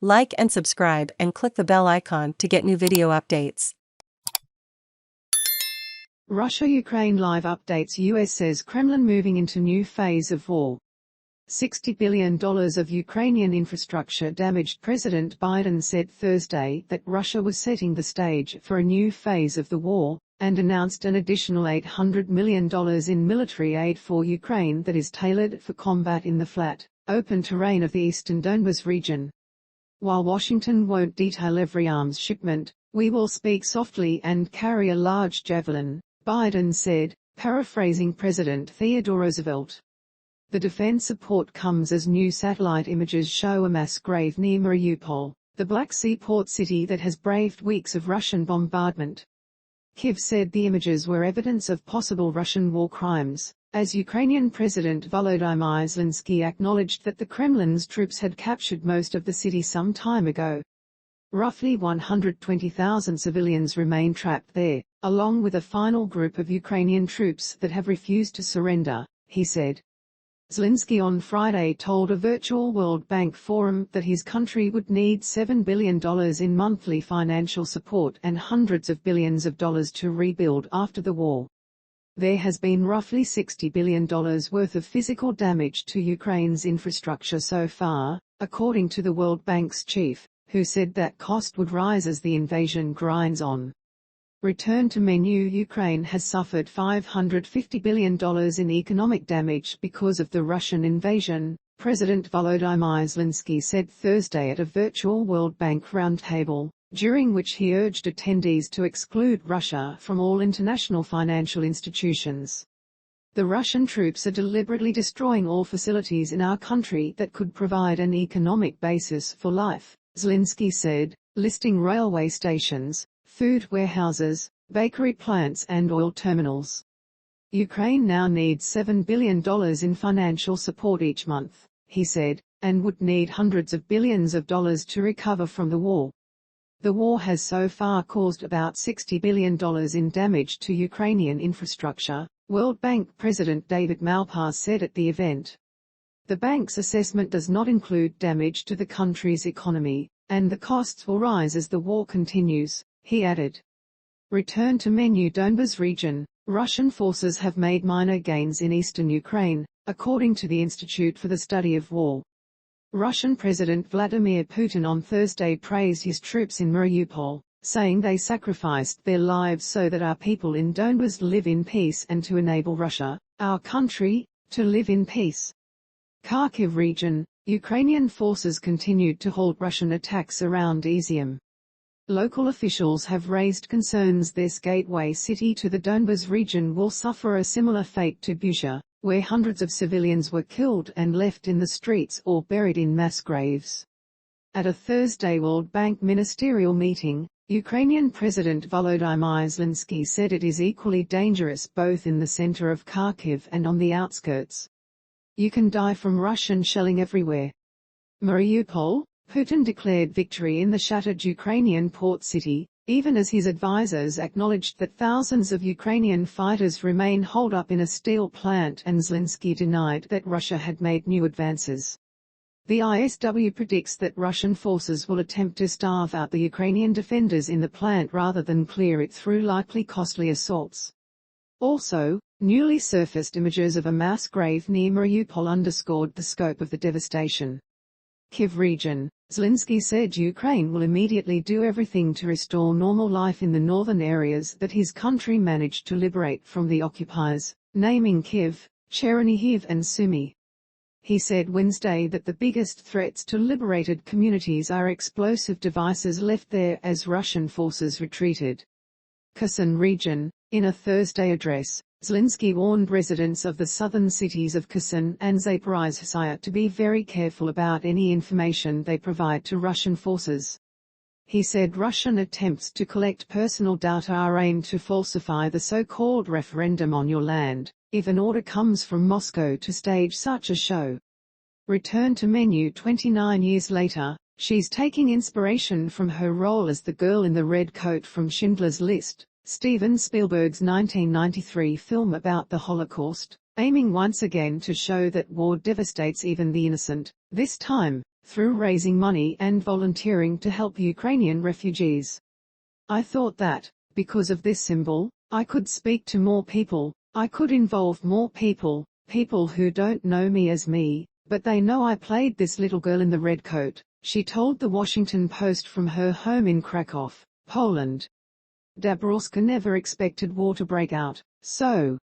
Like and subscribe and click the bell icon to get new video updates. Russia-Ukraine live updates. US says Kremlin moving into new phase of war. $60 billion of Ukrainian infrastructure damaged. President Biden said Thursday that Russia was setting the stage for a new phase of the war, and announced an additional $800 million in military aid for Ukraine that is tailored for combat in the flat, open terrain of the eastern Donbas region. While Washington won't detail every arms shipment, we will speak softly and carry a large Javelin, Biden said, paraphrasing President Theodore Roosevelt. The defense support comes as new satellite images show a mass grave near Mariupol, the Black Sea port city that has braved weeks of Russian bombardment. Kyiv said the images were evidence of possible Russian war crimes, as Ukrainian President Volodymyr Zelensky acknowledged that the Kremlin's troops had captured most of the city some time ago. Roughly 120,000 civilians remain trapped there, along with a final group of Ukrainian troops that have refused to surrender, he said. Zelensky on Friday told a virtual World Bank forum that his country would need $7 billion in monthly financial support and hundreds of billions of dollars to rebuild after the war. There has been roughly $60 billion worth of physical damage to Ukraine's infrastructure so far, according to the World Bank's chief, who said that cost would rise as the invasion grinds on. Return to menu. Ukraine has suffered $550 billion in economic damage because of the Russian invasion, President Volodymyr Zelensky said Thursday at a virtual World Bank roundtable, during which he urged attendees to exclude Russia from all international financial institutions. The Russian troops are deliberately destroying all facilities in our country that could provide an economic basis for life, Zelensky said, listing railway stations, food warehouses, bakery plants and oil terminals. Ukraine now needs $7 billion in financial support each month, he said, and would need hundreds of billions of dollars to recover from the war. The war has so far caused about $60 billion in damage to Ukrainian infrastructure, World Bank President David Malpass said at the event. The bank's assessment does not include damage to the country's economy, and the costs will rise as the war continues, he added. Return to menu. Donbas region. Russian forces have made minor gains in eastern Ukraine, according to the Institute for the Study of War. Russian President Vladimir Putin on Thursday praised his troops in Mariupol, saying they sacrificed their lives so that our people in Donbas live in peace and to enable Russia, our country, to live in peace. Kharkiv region. Ukrainian forces continued to halt Russian attacks around Izyum. Local officials have raised concerns this gateway city to the Donbas region will suffer a similar fate to Bucha, where hundreds of civilians were killed and left in the streets or buried in mass graves. At a Thursday World Bank ministerial meeting, Ukrainian President Volodymyr Zelensky said it is equally dangerous both in the center of Kharkiv and on the outskirts. You can die from Russian shelling everywhere. Mariupol. Putin declared victory in the shattered Ukrainian port city, even as his advisers acknowledged that thousands of Ukrainian fighters remain holed up in a steel plant, and Zelensky denied that Russia had made new advances. The ISW predicts that Russian forces will attempt to starve out the Ukrainian defenders in the plant rather than clear it through likely costly assaults. Also, newly surfaced images of a mass grave near Mariupol underscored the scope of the devastation. Kyiv region. Zelensky said Ukraine will immediately do everything to restore normal life in the northern areas that his country managed to liberate from the occupiers, naming Kyiv, Chernihiv and Sumy. He said Wednesday that the biggest threats to liberated communities are explosive devices left there as Russian forces retreated. Kherson region. In a Thursday address, Zelensky warned residents of the southern cities of Kherson and Zaporizhzhia to be very careful about any information they provide to Russian forces. He said Russian attempts to collect personal data are aimed to falsify the so-called referendum on your land, if an order comes from Moscow to stage such a show. Return to menu. 29 years later, she's taking inspiration from her role as the girl in the red coat from Schindler's List, Steven Spielberg's 1993 film about the Holocaust, aiming once again to show that war devastates even the innocent, this time, through raising money and volunteering to help Ukrainian refugees. I thought that, because of this symbol, I could speak to more people, I could involve more people, people who don't know me as me, but they know I played this little girl in the red coat, she told the Washington Post from her home in Krakow, Poland. Dabrowska never expected war to break out, so,